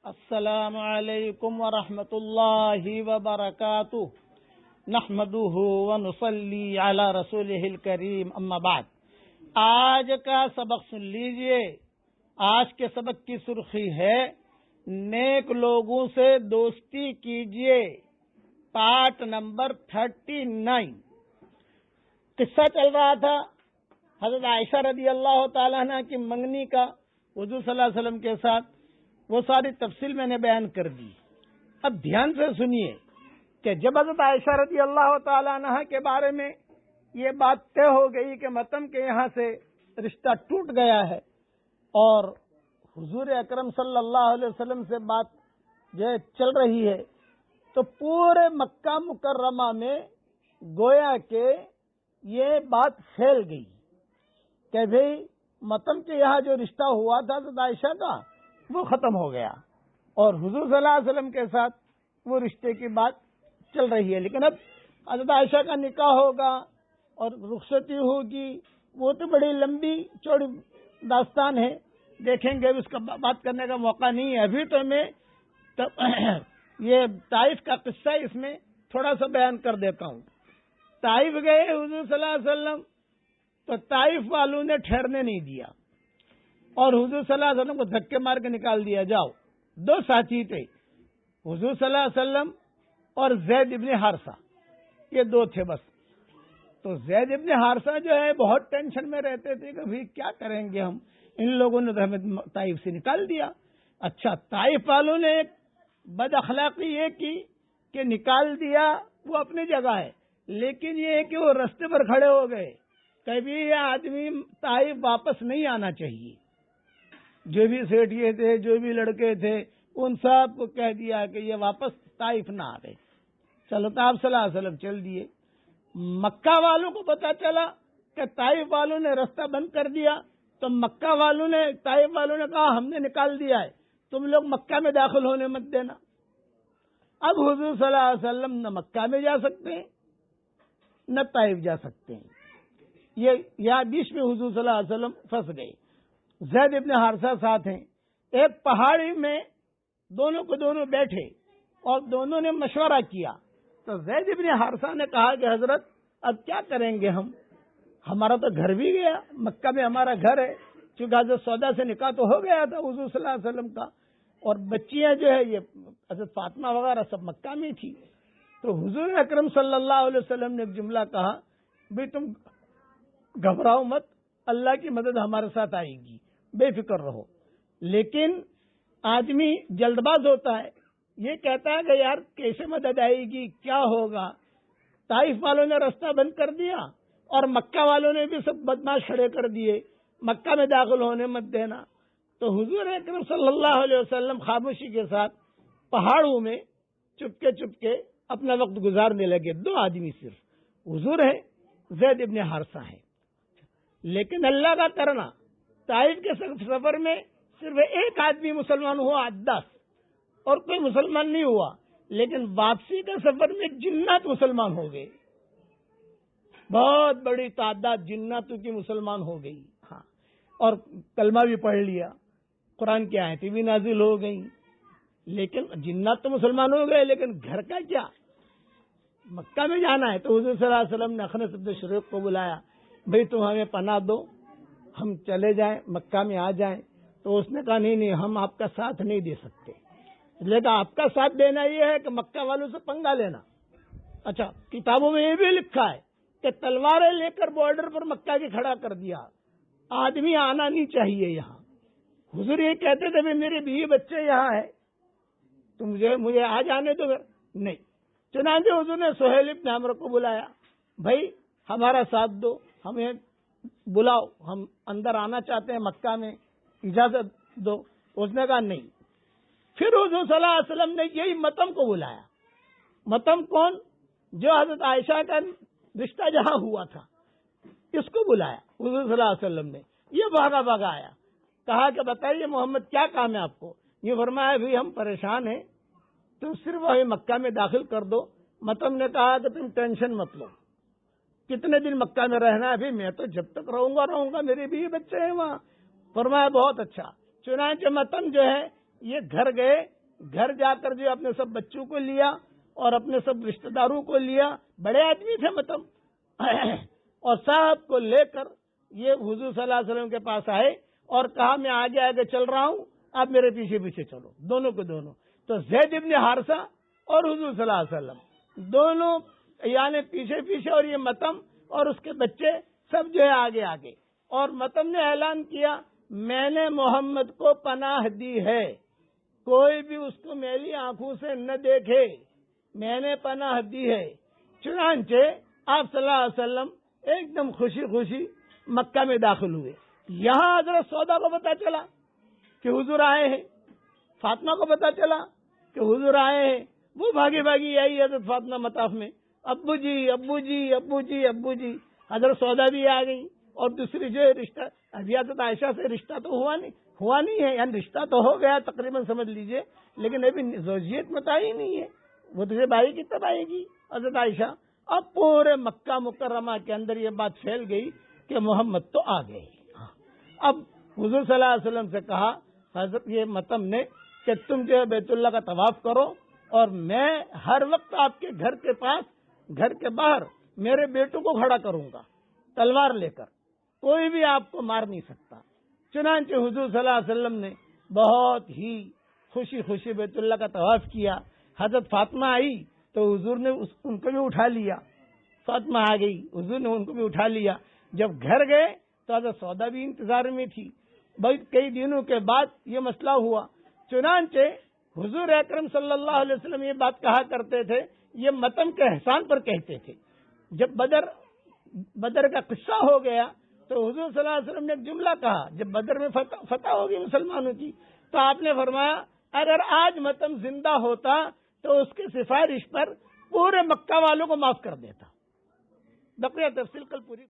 السلام علیکم ورحمۃ اللہ وبرکاتہ نحمده ونصلی علی رسولہ الکریم اما بعد۔ آج کا سبق سن لیجئے۔ آج کے سبق کی سرخی ہے نیک لوگوں سے دوستی کیجئے، پارٹ نمبر 39۔ قصہ چل رہا تھا حضرت عائشہ رضی اللہ تعالیٰ عنہ کی منگنی کا حضور صلی اللہ علیہ وسلم کے ساتھ۔ وہ ساری تفصیل میں نے بیان کر دی۔ اب دھیان سے سنیے کہ جب حضرت عائشہ رضی اللہ تعالی عنہ کے بارے میں یہ بات طے ہو گئی کہ متم کے یہاں سے رشتہ ٹوٹ گیا ہے اور حضور اکرم صلی اللہ علیہ وسلم سے بات جو ہے چل رہی ہے، تو پورے مکہ مکرمہ میں گویا کہ یہ بات پھیل گئی کہ بھئی متم کے یہاں جو رشتہ ہوا تھا حضرت عائشہ کا وہ ختم ہو گیا اور حضور صلی اللہ علیہ وسلم کے ساتھ وہ رشتے کی بات چل رہی ہے، لیکن اب حضرت عائشہ کا نکاح ہوگا اور رخصتی ہوگی، وہ تو بڑی لمبی چوڑی داستان ہے، دیکھیں گے اس کا بات کرنے کا موقع نہیں ہے ابھی۔ تو میں یہ طائف کا قصہ اس میں تھوڑا سا بیان کر دیتا ہوں۔ طائف گئے حضور صلی اللہ علیہ وسلم، تو طائف والوں نے ٹھہرنے نہیں دیا اور حضور صلی اللہ علیہ وسلم کو دھکے مار کے نکال دیا۔ جاؤ، دو ساتھی تھے حضور صلی اللہ علیہ وسلم اور زید ابن حارثہ، یہ دو تھے بس۔ تو زید ابن حارثہ جو ہے بہت ٹینشن میں رہتے تھے کہ بھئی کیا کریں گے ہم، ان لوگوں نے تو ہمیں طائف سے نکال دیا۔ اچھا، طائف والوں نے ایک بد اخلاقی یہ کی کہ نکال دیا، وہ اپنی جگہ ہے، لیکن یہ ہے کہ وہ رستے پر کھڑے ہو گئے، کبھی یہ آدمی طائف واپس نہیں آنا چاہیے۔ جو بھی سیٹھیے تھے، جو بھی لڑکے تھے، ان سب کو کہہ دیا کہ یہ واپس طائف نہ آئے۔ چلو تو آپ صلی اللہ علیہ وسلم چل دیے۔ مکہ والوں کو پتا چلا کہ طائف والوں نے رستہ بند کر دیا، تو مکہ والوں نے، طائف والوں نے کہا ہم نے نکال دیا ہے، تم لوگ مکہ میں داخل ہونے مت دینا۔ اب حضور صلی اللہ علیہ وسلم نہ مکہ میں جا سکتے ہیں نہ طائف جا سکتے ہیں۔ یہ بیچ میں حضور صلی اللہ علیہ وسلم پھنس گئے۔ زید ابن حارثہ ساتھ ہیں، ایک پہاڑی میں دونوں کو دونوں بیٹھے اور دونوں نے مشورہ کیا۔ تو زید ابن حارثہ نے کہا کہ حضرت اب کیا کریں گے ہمارا تو گھر بھی گیا، مکہ میں ہمارا گھر ہے، چونکہ حضرت سودا سے نکاح تو ہو گیا تھا حضور صلی اللہ علیہ وسلم کا، اور بچیاں جو ہے یہ حضرت فاطمہ وغیرہ سب مکہ میں تھی۔ تو حضور اکرم صلی اللہ علیہ وسلم نے ایک جملہ کہا، بھئی تم گھبراؤ مت، اللہ کی مدد ہمارے ساتھ آئے گی، بے فکر رہو۔ لیکن آدمی جلد باز ہوتا ہے، یہ کہتا ہے کہ یار کیسے مدد آئے گی، کیا ہوگا۔ طائف والوں نے راستہ بند کر دیا اور مکہ والوں نے بھی سب بدماش کھڑے کر دیے، مکہ میں داخل ہونے مت دینا۔ تو حضور اکرم صلی اللہ علیہ وسلم خاموشی کے ساتھ پہاڑوں میں چپکے اپنا وقت گزارنے لگے۔ دو آدمی صرف، حضور ہے، زید ابن حارثہ ہے۔ لیکن اللہ کا کرنا، طائف کے سفر میں صرف ایک آدمی مسلمان ہوا، 10، اور کوئی مسلمان نہیں ہوا، لیکن واپسی کے سفر میں جنات مسلمان ہو گئے، بہت بڑی تعداد جناتوں کی مسلمان ہو گئی، ہاں، اور کلمہ بھی پڑھ لیا، قرآن کی آیتیں بھی نازل ہو گئیں۔ لیکن جنات تو مسلمان ہو گئے، لیکن گھر کا کیا، مکہ میں جانا ہے۔ تو حضور صلی اللہ علیہ وسلم نے اخنس بن شریق کو بلایا، بھئی تم ہمیں پناہ دو، ہم چلے جائیں، مکہ میں آ جائیں۔ تو اس نے کہا نہیں، ہم آپ کا ساتھ نہیں دے سکتے، لیکن آپ کا ساتھ دینا یہ ہے کہ مکہ والوں سے پنگا لینا۔ اچھا، کتابوں میں یہ بھی لکھا ہے کہ تلواریں لے کر بارڈر پر مکہ کے کھڑا کر دیا، آدمی آنا نہیں چاہیے یہاں۔ حضور یہ کہتے تھے کہ میرے بیوی بچے یہاں ہیں، تو مجھے آ جانے دو، نہیں۔ چنانچہ حضور نے سہیل بن عمرو کو بلایا، بھائی ہمارا ساتھ دو، ہمیں بلاؤ، ہم اندر آنا چاہتے ہیں، مکہ میں اجازت دو۔ اس نے کہا نہیں۔ پھر حضور صلی اللہ علیہ وسلم نے یہی متم کو بلایا۔ متم کون؟ جو حضرت عائشہ کا رشتہ جہاں ہوا تھا، اس کو بلایا حضور صلی اللہ علیہ وسلم نے۔ یہ بھاگا آیا، کہا کہ بتائیے محمد کیا کام ہے آپ کو؟ یہ فرمایا بھی ہم پریشان ہیں، تم صرف ہمیں مکہ میں داخل کر دو۔ متم نے کہا کہ تم ٹینشن مت لو، کتنے دن مکہ میں رہنا ہے؟ ابھی میں تو جب تک رہوں گا، میرے بھی بچے ہیں وہاں۔ فرمایا بہت اچھا۔ چنانچہ متن جو ہے یہ گھر گئے گھر جا کر جو اپنے سب بچوں کو لیا اور اپنے سب رشتہ داروں کو لیا، بڑے آدمی تھے متم، اور سب کو لے کر یہ حضور صلی اللہ علیہ وسلم کے پاس آئے اور کہا میں آگے آگے چل رہا ہوں، آپ میرے پیچھے پیچھے چلو، دونوں کو دونوں۔ تو زید ابن حارثہ اور حضور صلی اللہ علیہ وسلم دونوں یعنی پیچھے پیچھے، اور یہ متم اور اس کے بچے سب جو ہے آگے آگے۔ اور متم نے اعلان کیا میں نے محمد کو پناہ دی ہے، کوئی بھی اس کو میلی آنکھوں سے نہ دیکھے، میں نے پناہ دی ہے۔ چنانچہ آپ صلی اللہ علیہ وسلم ایک دم خوشی خوشی مکہ میں داخل ہوئے۔ یہاں حضرت سودا کو پتا چلا کہ حضور آئے ہیں، فاطمہ کو پتا چلا کہ حضور آئے ہیں، وہ بھاگی بھاگی آئی حضرت فاطمہ مطاف میں، ابو جی ابو جی ابو جی ابو جی۔ حضرت سودا بھی آ گئی، اور دوسری جو ہے رشتہ حضرت عائشہ سے رشتہ تو ہوا نہیں ہے، یعنی رشتہ تو ہو گیا تقریباً سمجھ لیجئے، لیکن ابھی زوجیت متعین ہی نہیں ہے، وہ تجھے بھائی کی تب آئے گی حضرت عائشہ۔ اب پورے مکہ مکرمہ کے اندر یہ بات پھیل گئی کہ محمد تو آ گئے۔ اب حضور صلی اللہ علیہ وسلم سے کہا حضرت یہ متم نے کہ تم جو ہے بیت اللہ کا طواف کرو، اور میں ہر وقت آپ کے گھر کے پاس، گھر کے باہر میرے بیٹوں کو کھڑا کروں گا تلوار لے کر، کوئی بھی آپ کو مار نہیں سکتا۔ چنانچہ حضور صلی اللہ علیہ وسلم نے بہت ہی خوشی خوشی بیت اللہ کا طواف کیا۔ حضرت فاطمہ آئی تو حضور نے ان کو بھی اٹھا لیا، فاطمہ آ گئی، حضور نے ان کو بھی اٹھا لیا۔ جب گھر گئے تو حضرت سودا بھی انتظار میں تھی۔ بہت کئی دنوں کے بعد یہ مسئلہ ہوا، چنانچہ حضور اکرم صلی اللہ علیہ وسلم یہ بات کہا کرتے تھے، یہ متم کے احسان پر کہتے تھے۔ جب بدر کا قصہ ہو گیا تو حضور صلی اللہ علیہ وسلم نے ایک جملہ کہا، جب بدر میں فتح ہوگی مسلمانوں کی، تو آپ نے فرمایا اگر آج متم زندہ ہوتا تو اس کی سفارش پر پورے مکہ والوں کو معاف کر دیتا۔ بقیہ تفصیل کل پوری